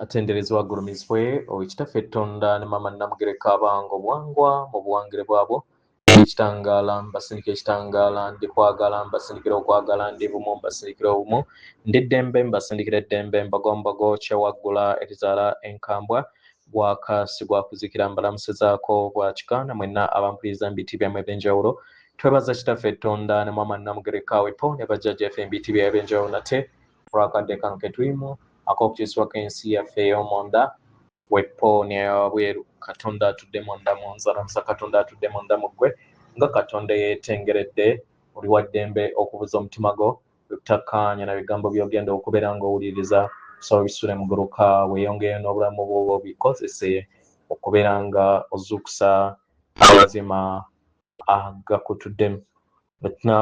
atenderezwa agulumizibwe owekitaffe Tonda ne Maama Namugereka Abango bwangwa mu buwangire bwabo ekitangala mbasindikira ekitangala ndi kwagala mbasindikira okwagala ndi bumu mbasindikira obumu ndi ddembe mbasindikira eddembe mbagombogo kyewaggula erizaala enkambwa bwakasi bwakuzikira mbalamusizaako bwa kikaana mwenna abampuliriza mu biti byammwe eby'enjawulo twebaza kitaffe Tonda ne Maama Namugereka wepo ne bajjajjaffe mu biti byammwe eby'enjawulo nate olwakadde kano ke tulimu ak'okukyusibwa k'ensi yaffe ey'omonda wepo neyawabweru Katonda atudde munda mu nzalamusa Katonda atudde munda mu ggwe nga Katonda yeetengeredde oli wa ddembe okubuza omutima gwo obutakkaanya na bigambo by'ogenda okubeera ng'owuliriza sobola bisule mu guluka weeyongere n'obulamu bwo bikozese okubeera nga ozuukusa amazima agakutuddemu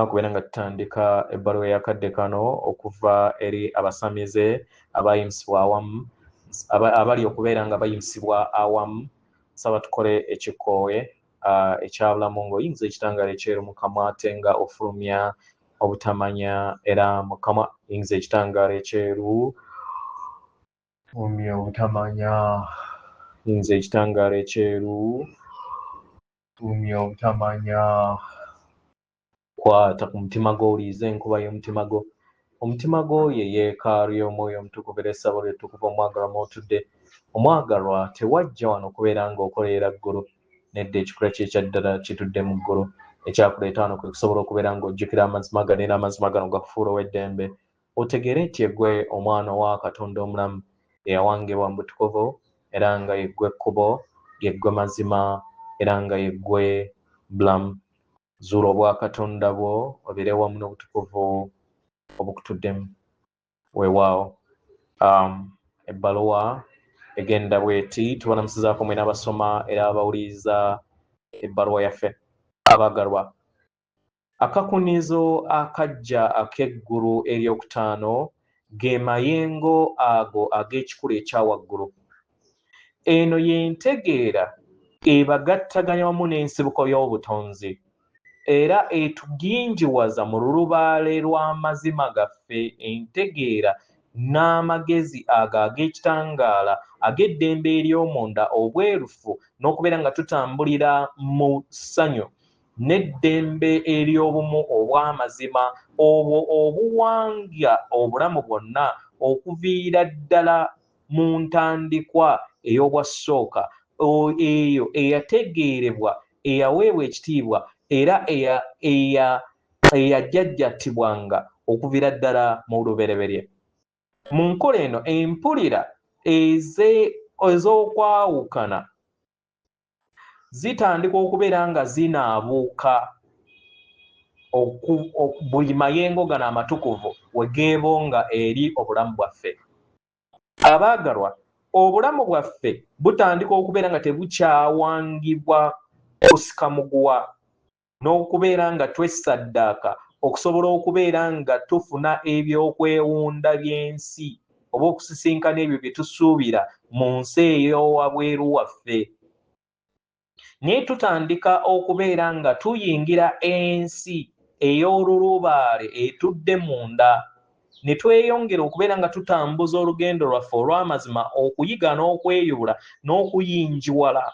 okubeera nga tutandika ebbaluwa ey'akadde kano okuva eri abasamize abayimusibwa awamu abali okubeera nga bayimusibwa awamu saba tukole ekikooye ekyabulamu ng'oyinza ekitangaala ekyeru mu kamwa ate nga ofulumya obutamanya era mukama yinza ekitangaala ekyeru fulumya obutamanya yinza ekitangaala ekyeru fulumya obutamanya kwata ku mutima gwo owuliriza enkuba y'omutima gwo omutima gwo ye yeekaalu y'omwoyo omutukuvu era essabo lyettukuvu omwagalwa mw'otudde omwagalwa tewajja wano okubeera ng'okoleera ggulu nedda ekikula kye ekyaddala kitudde mu ggulu ekyakuleeta wano kwe kusobola okubeera ng'ojjukira amazima gano era amazima gano gakufuula ow'eddembe otegeere nti eggwe omwana wa Katonda omulamu eyawangibwa mu butukuvu era nga yeggwe ekkubo yeggwe mazima era nga yeggwe bulamu zuula obwa Katonda bwo obeere wamu n'obutukuvu obukutuddemu weewaawo ebbaluwa egenda bweti tubalamusizaako mwena abasoma era abawuliriza ebbaluwa yaffe abaagalwa akakunizo akajja ak'eggulu eryokutaano ge mayengo ago ag'ekikulu ekyawaggulu eno y'entegeera ebagattaganya wamu n'ensibuko y'obutonzi era etuginjiwaza mu lulubaale lw'amazima gaffe entegeera n'amagezi ago ag'ekitangaala ag'eddembe ery'omunda obwerufu n'okubeera nga tutambulira mu ssanyu n'eddembe ery'obumu obw'amazima obwo obuwanga obulamu bwonna okuviira ddala mu ntandikwa ey'obwasooka eyo eyategeerebwa eyaweebwa ekitiibwa era eyajjajjatibwanga okuviira ddala mu lubereberye mu nkola eno empulira ez'okwawukana zitandika okubeera nga zinaabuuka buli mayengo gano amatukuvu we geebonga eri obulamu bwaffe abaagalwa obulamu bwaffe butandika okubeera nga tebukyawangibwa kusika muguwa n'okubeera nga twessaddaaka okusobola okubeera nga tufuna ebyokwewunda by'ensi oba okusisinkana ebyo bye tusuubira mu nsi ey'owabweru waffe naye tutandika okubeera nga tuyingira ensi ey'olulubaale etudde munda ne tweyongera okubeera nga tutambuza olugendo lwaffe olw'amazima okuyiga n'okweyubula n'okuyinjiwala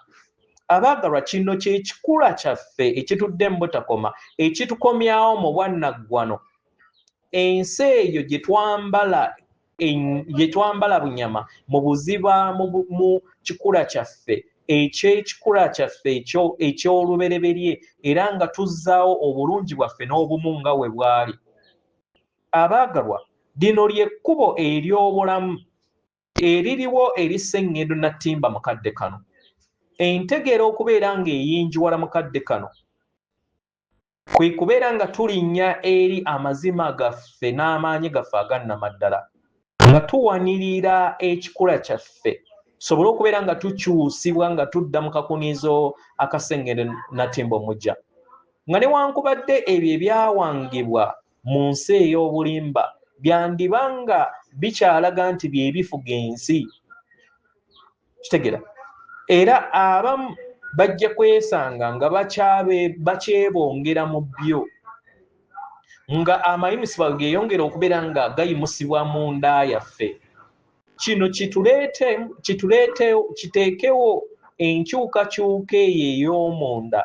abaagalwa kino kyekikula kyaffe ekitudde mu butakoma ekitukomyawo mu bwannaggwano ensi eyo gye twambala bunyama mu buziba mu kikula kyaffe eky'ekikula kyaffe eky'olubereberye era nga tuzzaawo obulungi bwaffe n'obumu nga we bwali abaagalwa lino ly'ekkubo ery'obulamu eririwo erissenngendo nattimba mu kadde kano entegeera okubeera ng'eyinjiwala mu kadde kano kwe kubeera nga tulinnya eri amazima gaffe n'amaanyi gaffe agannamaddala nga tuwanirira ekikula kyaffe tusobole okubeera nga tukyusibwa nga tudda mu kakunizo akassengende nattimba omujja nga newankubadde ebyo ebyawangibwa mu nsi ey'obulimba byandiba nga bikyalaga nti bye bifuga ensi kitegeera era abamu bajja kwesanga nga bakyebongera mu byo nga amayimusibwa geeyongera okubeera nga gayimusibwa mu nda yaffe kino kiteekewo enkyukakyuka eyo ey'omunda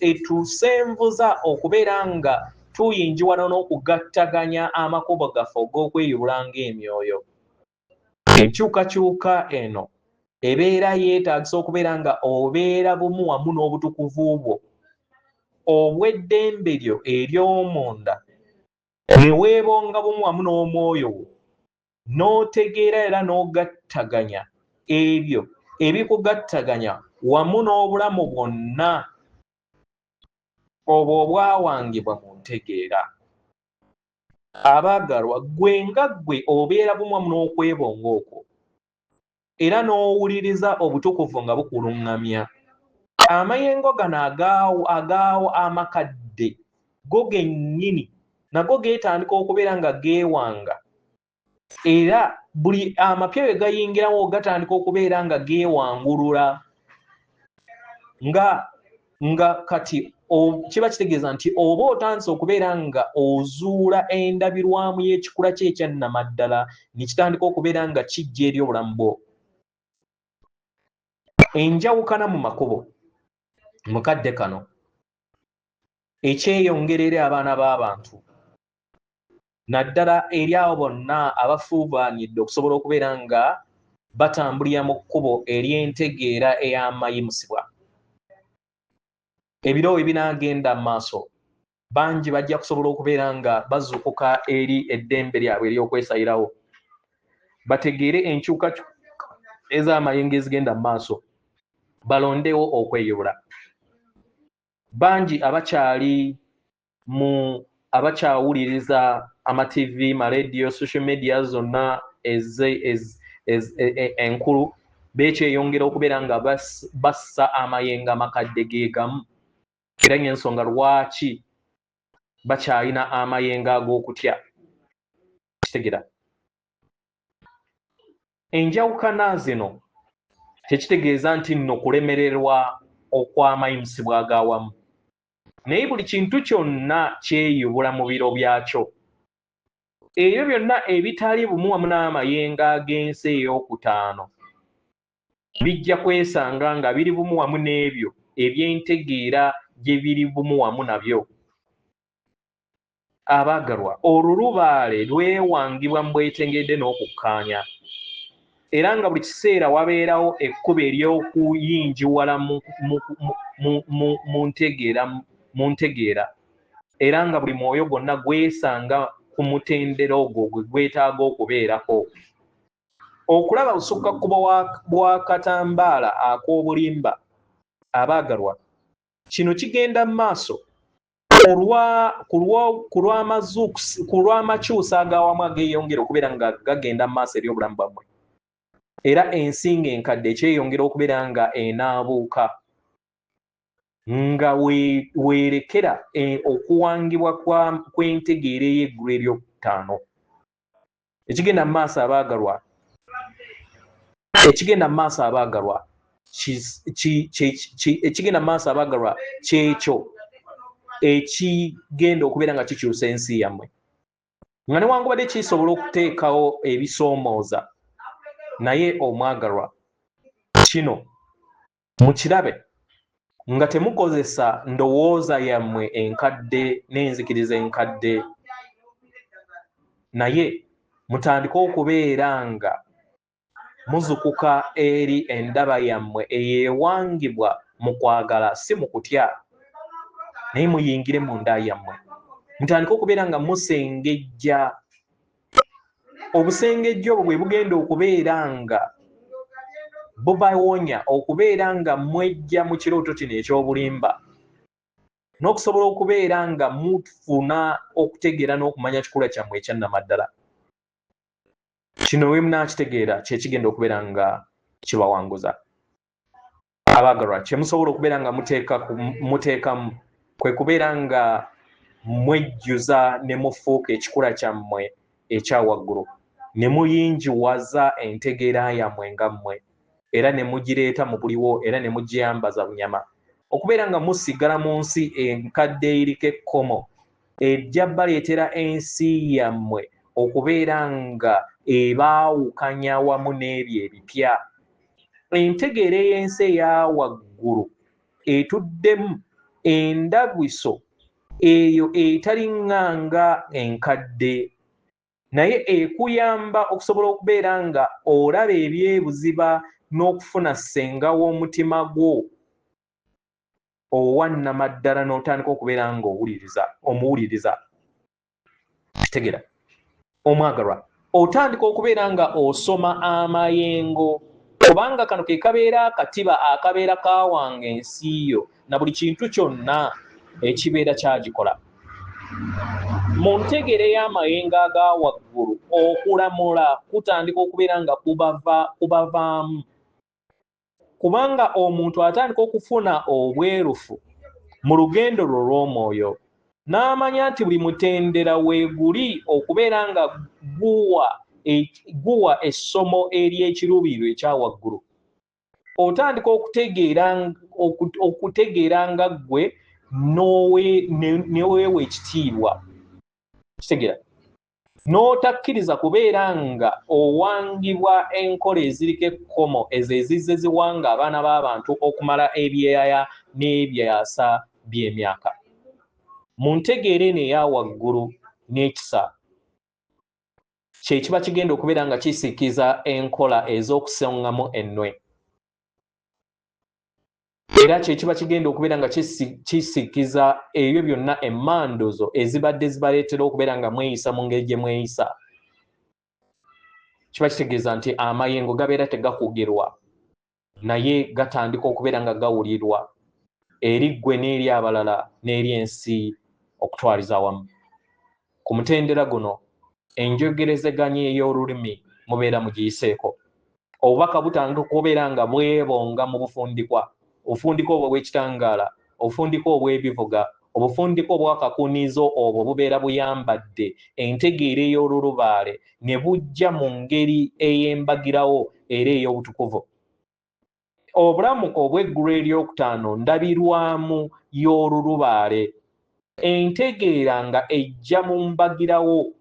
etusenvuza okubeera nga tuyinjiwala n'okugattaganya amakubo gaffe og'okweyubula ng'emyoyo. Enkyukakyuka eno ebeera yeetaagisa okubeera nga obeera bumu wamu n'obutukuvu bwo obw'eddembe lyo ery'omunda, ne weebonga bumu wamu n'omwoyo wo, n'otegeera era n'ogattaganya ebyo ebikugattaganya wamu n'obulamu bwonna obwo obwawangibwa mu ntegeera. Abaagalwa, gwe nga ggwe obeera bumu wamu n'okwebonga okwo era n'owuliriza obutukuvu nga bukuluŋŋamya. Amayengo gano agaawo amakadde go gennyini nago geetandika okubeera nga geewanga, era buli amapya bwe gayingirawo gatandika okubeera nga geewangulula, nga kati kiba kitegeeza nti oba otandise okubeera nga ozuula endabirwamu y'ekikula kye ekyannamaddala ne kitandika okubeera nga kijja eri obulamu bwo. Enjawukana mu makubo mu kadde kano ekyeyongera eri abaana b'abantu, naddala eri abo bonna abafuubaanidde okusobola okubeera nga batambulira mu kkubo ery'entegeera ey'amayimusibwa. Ebiro we binaagenda mu maaso, bangi bajja kusobola okubeera nga bazuukuka eri eddembe lyabwe ery'okwesayirawo, bategeere enkyukakyuka ez'amayengo ezigenda mu maaso, balondewo okweyubula. Bangi abakyawuliriza amativi, marediyo, social media zonna enkulu beekyeyongera okubeera nga bassa amayengo amakadde geegamu, era n'ensonga lwaki bakyalina amayengo ag'okutya. Kitegeera enjawukana zino tekitegeeza nti nno kulemererwa okw'amayimusibwa ag'awamu, naye buli kintu kyonna kyeyubula mu biro byakyo. Ebyo byonna ebitali bumu wamu n'amayengo ag'ensi ey'okutaano bijja kwesanga nga biri bumu wamu n'ebyo eby'entegeera gye biri bumu wamu nabyo. Abaagalwa, olulubaale lwewangibwa mu bwetengedde n'okukkaanya, era nga buli kiseera wabeerawo ekkubo ery'okuyinjiwala mu ntegeera, era nga buli mwoyo gwonna gwesanga ku mutendera ogwo gwe gwetaaga okubeerako. Okulaba busukakkubo bwa katambaala ak'obulimba, abaagalwa, kino kigenda mu maaso ku lw'amakyusa ag'awamu ageeyongera okubeera nga gagenda mu maaso eri obulamu bwammwe, era ensinga enkadde ekyeyongera okubeera nga enaabuuka, nga weerekera okuwangibwa kw'entegeera ey'eggulu eryokutaano. Ekigenda mu maaso abaagalwa kyekyo ekigenda okubeera nga kikyusa ensi yammwe, nga newankubadde kisobola okuteekawo ebisoomooza, naye omwagalwa, kino mukirabe nga temukozesa ndowooza yammwe enkadde n'enzikiriza enkadde, naye mutandike okubeera nga muzukuka eri endaba yammwe eyeewangibwa mu kwagala, si mu kutya, naye muyingire mu nda yammwe, mutandike okubeera nga musengejja. Obusengejja obwo bwe bugenda okubeera nga bubawonya okubeera nga mwejja mu kirooto kino eky'obulimba, n'okusobola okubeera nga mufuna okutegeera n'okumanya kikula kyammwe ekyannamaddala. Kino we munaakitegeera kye kigenda okubeera nga kibawanguza. Abaagalwa, kye musobola okubeera nga muteekamu kwe kubeera nga mwejjuza ne mufuuka ekikula kyammwe ekyawaggulu, ne muyinjiwaza entegeera yammwe nga mmwe, era ne mugireeta mu buliwo, era ne mugiyambaza bunyama, okubeera nga musigala mu nsi enkadde eriko ekkomo ejja baleetera ensi yammwe okubeera nga ebaawukanya wamu n'ebyo ebipya. Entegeera ey'ensi eya waggulu etuddemu endabwiso eyo etaliŋŋanga enkadde, naye ekuyamba okusobola okubeera nga olaba ebyebuziba n'okufuna ssenga w'omutima gwo owannamaddala n'otandika okubeera nga omuwuliriza. Kitegeera omwagalwa, otandika okubeera nga osoma amayengo, kubanga kano ke kabeera akatiba akabeera kawanga ensi yo na buli kintu kyonna ekibeera kyagikola. Mu ntegeera y'amayengo aga waggulu okulamula kutandika okubeera nga kubavaamu, kubanga omuntu atandika okufuna obwerufu mu lugendo lwe olw'omwoyo n'amanya nti buli mutendera weeguli okubeera nga guwa essomo ery'ekiruubirirwa ekya waggulu. Otandika okutegeera nga ggwe neweewa ekitiibwa. Kitegeera n'otakkiriza kubeera nga owangibwa enkola eziriko ekkomo ezo ezizze ziwanga abaana b'abantu okumala ebyaya n'ebyasa by'emyaka. Mu ntegeera eno eya waggulu n'ekisa kye kiba kigenda okubeera nga kisikiza enkola ez'okusongamu ennwe, era kye kiba kigenda okubeera nga kisikiza ebyo byonna emmanduzo ezibadde zibaleetera okubeera nga mweyisa mu ngeri gye mweyisa. Kiba kitegeeza nti amayengo gabeera tegakugerwa naye gatandika okubeera nga gawulirwa eri ggwe n'eri abalala n'eri ensi okutwaliza awamu. Ku mutendera guno enjogerezeganya ey'olulimi mubeera mugiyiseeko. Obubaka butandika okubeera nga bwebonga mu bufundikwa, obufundikwa obwo bw'ekitangaala, obufundikwa obw'ebivuga, obufundikwa obw'akakunizo obwo bubeera buyambadde entegeera ey'olulubaale ne bujja mu ngeri ey'embagirawo era ey'obutukuvu. Obulamu obw'eggulu eryokutaano ndabirwamu y'olulubaale, entegeera nga ejja mu mbagirawo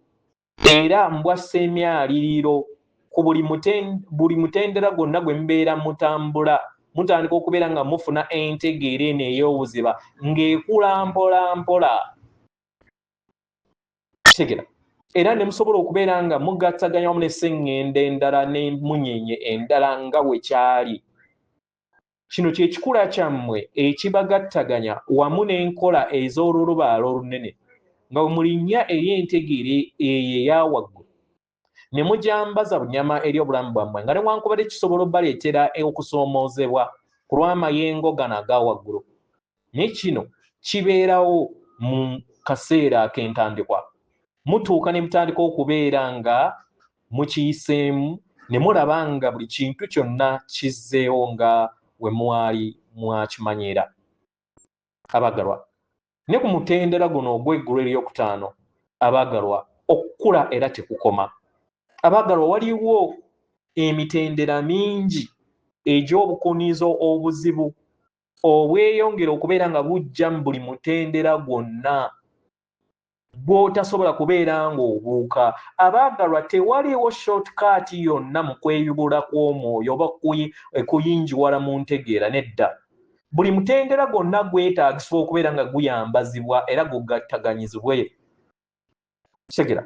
era mbwassa emyaliriro ku buli mutendera gwonna gwe mubeera mutambula, mutandika okubeera nga mufuna entegeera eno ey'obuziba ng'ekula mpola mpola. Kitegeera era ne musobola okubeera nga mugattaganya wamu n'esseŋŋenda endala n'emunyenye endala nga bwe kyali. Kino kye kikula kyammwe ekibagattaganya wamu n'enkola ez'olulubaale olunene nga bwe mulinnya eri entegeera eyo eya waggulu ne mujambaza bunyama eri obulamu bwammwe nga newankubadde kisobola obbaleetera okusoomoozebwa ku lw'amayengo gano aga waggulu, naye kino kibeerawo mu kaseera ak'entandikwa. Mutuuka ne mutandika okubeera nga mukiyiseemu ne mulaba nga buli kintu kyonna kizzeewo nga we mwali mwakimanyiira. Abaagalwa, ne ku mutendera guno ogw'eggulu eryokutaano, abaagalwa, okukula era tekukoma. Abaagalwa, waliwo emitendera mingi egy'obukunizo obuzibu obweyongera okubeera nga bujja mu buli mutendera gwonna gw'otasobola kubeera ng'obuuka. Abaagalwa, tewaliwo shortcut yonna mu kweyubula kw'omwoyo oba kuyinjiwala mu ntegeera, nedda. Buli mutendera gwonna gwetaagisibwa okubeera nga guyambazibwa era gugattaganyizibwe. Kitegeera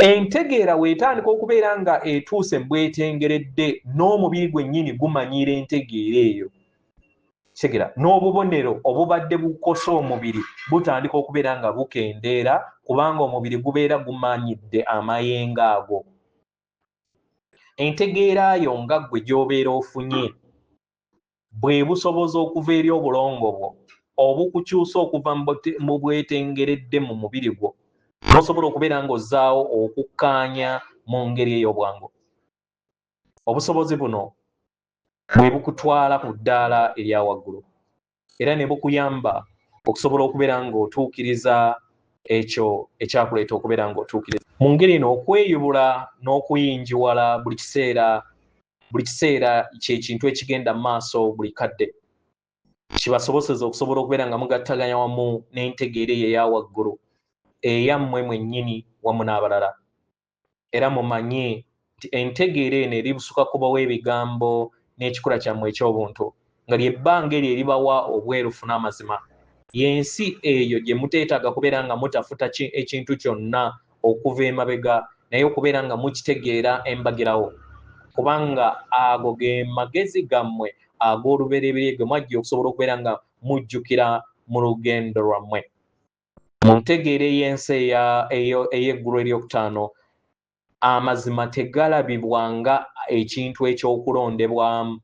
entegeera weetandika okubeera nga etuuse bwetengeredde n'omubiri gwennyini gumanyiira entegeera eyo. Kitegeera n'obubonero obubadde bukosa omubiri butandika okubeera nga bukendeera kubanga omubiri gubeera gumanyidde amayengo ago. Entegeera yo nga ggwe gy'obeera ofunye bwe busobozi okuva eri obulongo bwo obukukyusa okuva mu bwetengeredde mu mubiri gwo n'osobola okubeera ng'ozzaawo okukkaanya mu ngeri ey'obwangu. Obusobozi buno bwe bukutwala ku ddaala erya waggulu era ne bukuyamba okusobola okubeera ng'otuukiriza ekyo ekyakuleeta okubeera ng'otuukiriza. Mu ngeri eno okweyubula n'okuyinjiwala buli kiseera kyekintu ekigenda mu maaso buli kadde. Kibasoboseza okusobola okubeera nga mugattaganya wamu n'entegeera eyo eya waggulu eyammwe mwennyini wamu n'abalala. Era mumanye nti entegeera eno eri busuka kubawa ebigambo n'ekikula kyammwe eky'obuntu nga lyebbanga eryo eribawa obwerufu n'amazima. Y'ensi eyo gye muteetaaga kubeera nga mutafuta ekintu kyonna okuva emabega naye okubeera nga mukitegeera embagirawo, kubanga ago ge magezi gammwe ag'olubereberye ge mwajja okusobola okubeera nga mujjukira mu lugendo lwammwe. Mu ntegeera ey'ensi ey'eggulu eryokutaano, amazima tegalabibwanga ekintu ekyokulondebwamu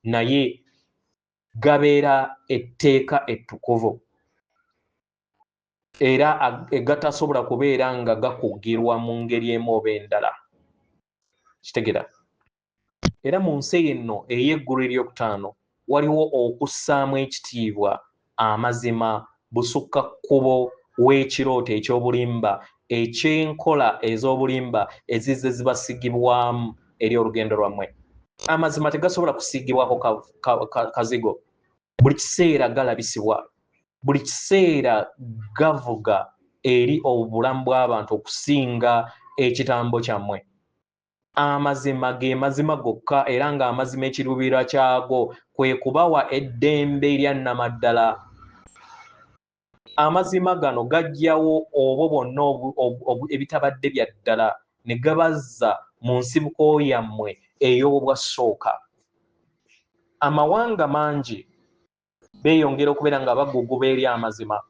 naye gabeera etteeka ettukuvu era gatasobola kubeera nga gakuggirwa mu ngeri emu oba endala. Kitegeera? Era mu nsi eno ey'eggulu eryokutaano waliwo okussaamu ekitiibwa amazima busukka kkubo w'ekirooto eky'obulimba eky'enkola ez'obulimba ezizze zibasigibwamu eri olugendo lwammwe. Amazima tegasobola kusiigibwako kazigo, buli kiseera galabisibwa, buli kiseera gavuga eri obulamu bw'abantu okusinga ekitambo kyammwe. Amazima ge mazima gokka era ng'amazima ekiruubirirwa kyago kwe kubawa eddembe erya nnamaddala. Amazima gano gajjawo obwo bwonna ebitabadde bya ddala ne gabazza mu nsibuko yammwe ey'obwasooka. Amawanga mangi beeyongera okubeera nga baguguba eri amazima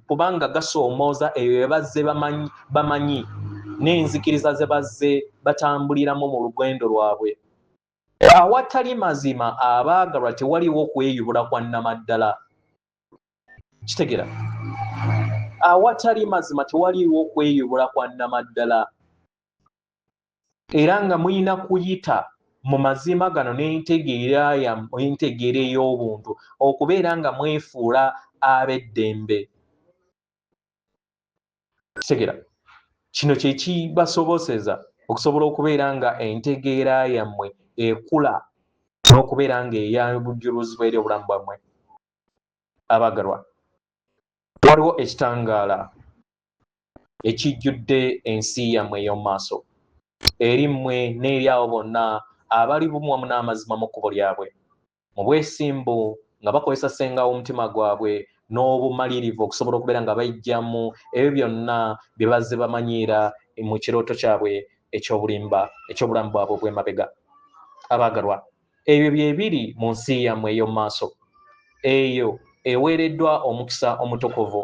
kubanga gasoomooza eyo bye bazze bamanyi n'enzikiriza ze bazze batambuliramu mu lugendo lwabwe. Awatali mazima abaagalwa tewaliwo kweyubula kwa nnamaddala. Kitegeera? Awatali mazima tewaliwo kweyubula kwa nnamaddala. Era nga muyina kuyita mu mazima gano n'entegeera ey'obuntu okubeera nga mwefuula ab'eddembe. Kitegeera? Kino kye kibasobozesa okusobola okubeera nga entegeera yammwe ekula n'okubeera nga eyabujjuluzibwa eri obulamu bwammwe. Abaagalwa, waliwo ekitangaala ekijjudde ensi yammwe ey'omu maaso eri mmwe n'eri abo bonna abali bumu wamu n'amazima mu kkubo lyabwe, mu bwesimbu nga bakozesa ssenga w'omutima gwabwe n'obumalirivu okusobola okubeera nga baggyamu ebyo byonna bye bazze bamanyiira mu kirooto kyabwe eky'obulamu bwabwe obw'emabega. Abaagalwa, ebyo bye biri mu nsi yammwe ey'omu maaso, eyo eweereddwa omukisa omutukuvu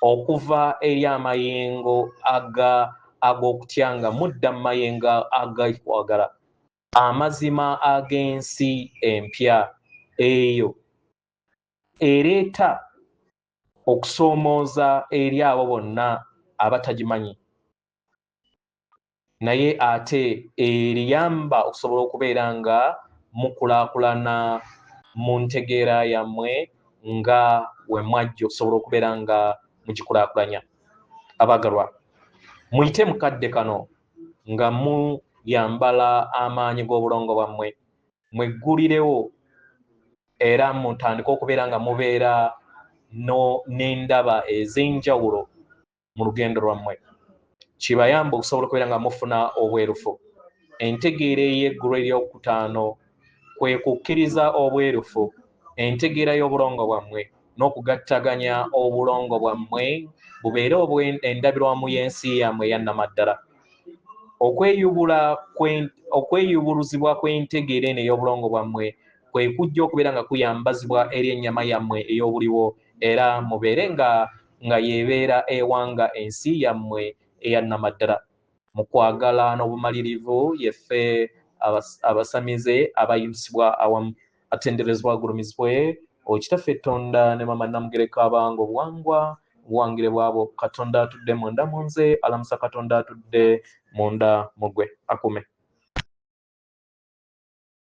okuva eri amayengo ag'okutya nga mudda mu mayengo ag'okwagala. Amazima ag'ensi empya eyo ereeta okusoomooza eri abo bonna abatagimanyi, naye ate eriyamba okusobola okubeera nga mukulaakulana mu ntegeera yammwe nga we mwajja okusobola okubeera nga mugikulaakulanya. Abaagalwa, muyite mu kadde kano nga muyambala amaanyi g'obulongo bwammwe, mweggulirewo era mutandike okubeera nga mubeera n'endaba ez'enjawulo mu lugendo lwammwe. Kibayamba okusobola okubeera nga mufuna obwerufu. Entegeera ey'eggulu eryokutaano kwe kukkiriza obwerufu, entegeera y'obulongo bwammwe n'okugattaganya obulongo bwammwe bubeere endabirwamu y'ensi yammwe eya nnamaddala. Okweyubuluzibwa kw'entegeera eno ey'obulongo bwammwe kwe kujja okubeera nga kuyambazibwa eri ennyama yammwe ey'obuliwo era mubeere nga yeebeera ewanga ensi yammwe eya nnamaddala. Mu kwagala n'obumalirivu yeffe abasamize abayisibwa awamu atenderezebwa agulumizibwe Okitaffe Tonda ne Mama Namugereka abange obuwangwa buwangire bwabo. Katonda atudde munda mu nze, alamusa Katonda atudde munda mu gwe. Akume.